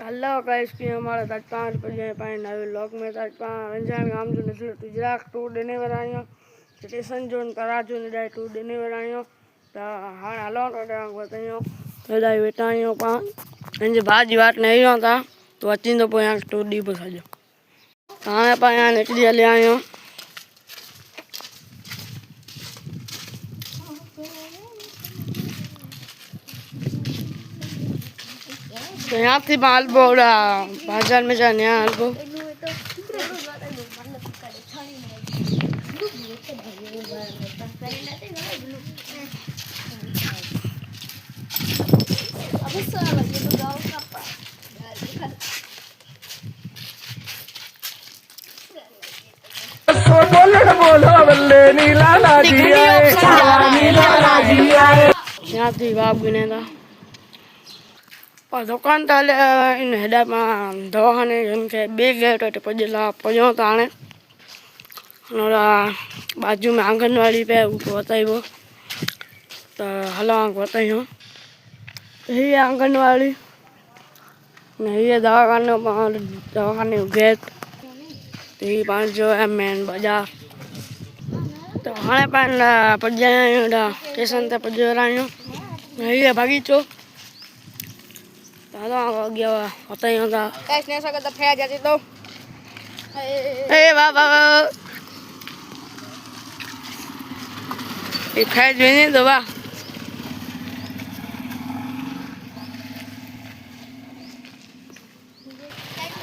Hello guys की हमारे तक 5 बजे पाए नवे लोग में तक अंजाम आम जो निकले गुजरात टूर देने वाला स्टेशन जो कराचू ने जाए टूर देने वाला तो हाँ हलो तो बताइयो तो जाए बेटा पा इंजे भाजी वाट नहीं होता तो अच्छी तो यहाँ टूर दी बसाजो हाँ पा यहाँ निकली ले आयो तो यहाँ थी माल बोला बाजार में जाने आलबो यहाँ थी बाप बिने था दुकान ताले इन हेडा में दवाखाने के बे गेट है पजेला पजो ताने बाजू में आंगनवाड़ी पे बताइबो तो हलो बताइयो ये आंगनवाड़ी ये दवाखाने गेट ये पाँच जो है मेन बाजार तो हाँ पान पजा स्टेशन ते पजो ये बगीचो हलो गया बताइयो था कैसे ऐसा करता फैल जाती तो ए बाबा ये फैल भी नहीं तो वाह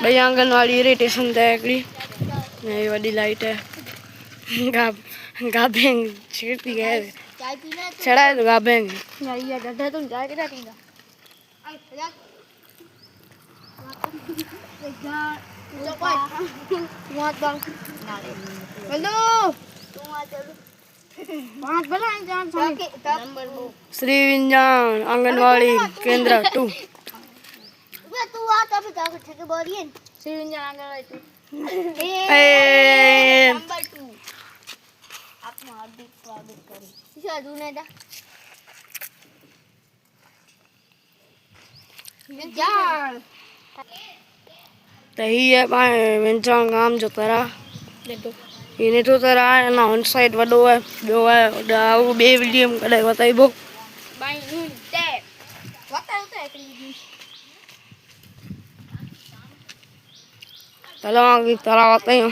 भाई आंगनवाड़ी रे स्टेशन ते एकड़ी ये बड़ी लाइट है गाबेंग छेड़ती है चढ़ा है तो गाबेंग ये गड्ढा तुम जाए किधर पीगा श्री विंजान आंगनवाड़ी केंद्र 2 तू आ तब तक ठेके बोरियन श्री विंजान आंगनवाड़ी 2 नंबर 2 आपका हार्दिक स्वागत करें इसे अधूने दा यार तो ये पाए विंजान काम जो तरा इने तो तरा है ना ऑन साइड वडो है जो है वो बे वीडियो में कदे बताइबो बाई नु ते बताओ तो एकली चलो आगे तरा बताइयो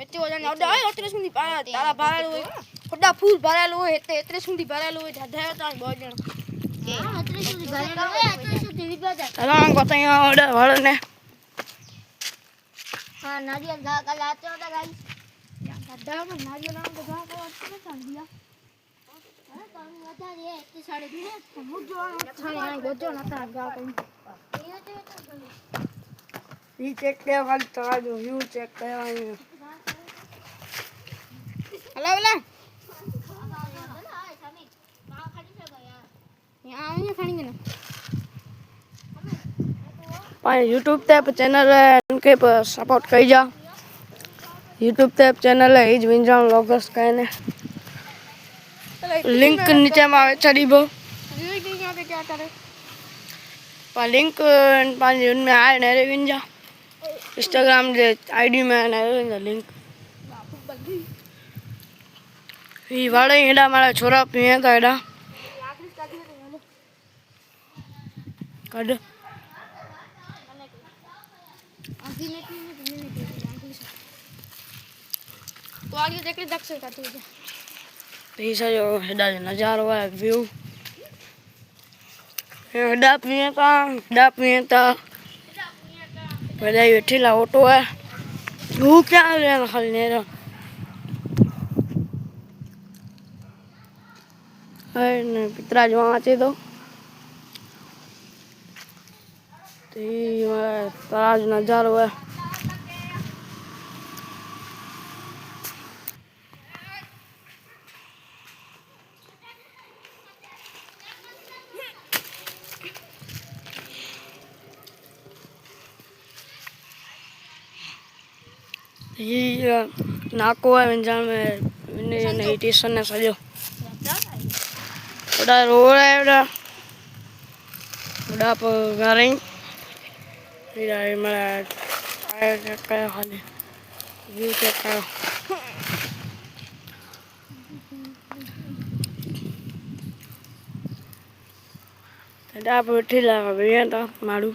हेते वजन ओडा ओतरे सुंदी पारा तारा बारा लो ओडा फूल बारा लो हेते एतरे सुंदी बारा लो ढढा ता बोजण के ओतरे सुंदी बारा लो ओतरे सुंदी विबाजा चलो बताइयो ओडा वड़ ने हां नारियल गा का लाते ओडा गाइस ढढा में नारियल नाम गा का ओतरे चल दिया हां काम बता रे इतने सारे दिन मुझो छाने गोजो ना ता गा ये चेक के वाली तरा जो व्यू चेक करवाइयो हेलो हेलो यहाँ आऊँगा खाने के ना पाए YouTube ते चैनल है उनके पर सपोर्ट कर जा YouTube ते चैनल है इज विंजान व्लॉगर्स कहने लिंक नीचे में आवे चढ़ीबो यहाँ पे क्या करे पा लिंक पानी उनमें आए नरे विंजा इंस्टाग्राम जे आईडी में नरे विंजा लिंक ये वाले एडा मारा छोरा पिए तो एडा कड तो आगे देख ले दक्ष का तू पैसा जो हेडा नजारो है व्यू हेडा पिए ता बधाई बैठी ला ऑटो है હું ક્યાં રહ્યા ખાલી નેરા ને પિતરા જો વાંચે તો તાજ નજારો હે ये नाको है विंजान में ने स्टेशन ने सजो उड़ा रोड है उड़ा पर गाड़ी इधर मेरा टायर चेक करो खाली व्यू चेक करो इधर पर बैठी लगा भैया था मारू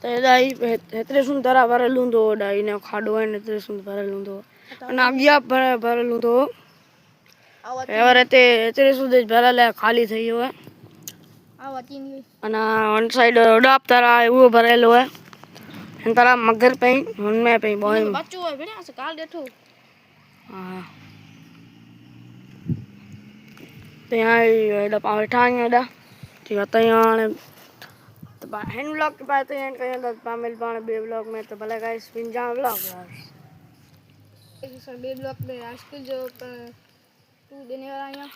दाई हेतरे सुंदर भरेलू तो डाई ने खाडो है हेतरे सुंदर भरेलू तो અને આગિયા ભરેલું તો હવે રેતે हेतरे सुंदर ભરેલા ખાલી થઈ ગયો હે અને વન સાઈડ ઉડાપ તારા એવો ભરેલો હે અને તારા મગર પઈ હન મે પઈ બોય બચ્ચો હે ભણ્યા છે કાલ દેઠો હા તે આ એડા પાવઠાણ એડા ઠીક હતા યાને हैंड ब्लॉग के पास तो एंड करें तो पामिल पाने बे ब्लॉग में तो भले गाइस पिंजा ब्लॉग सर बे ब्लॉग में हाई स्कूल जो 2 देने वाला है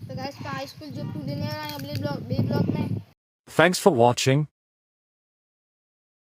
तो गाइस का हाई स्कूल जो 2 देने वाला है बे ब्लॉग में Thanks for watching.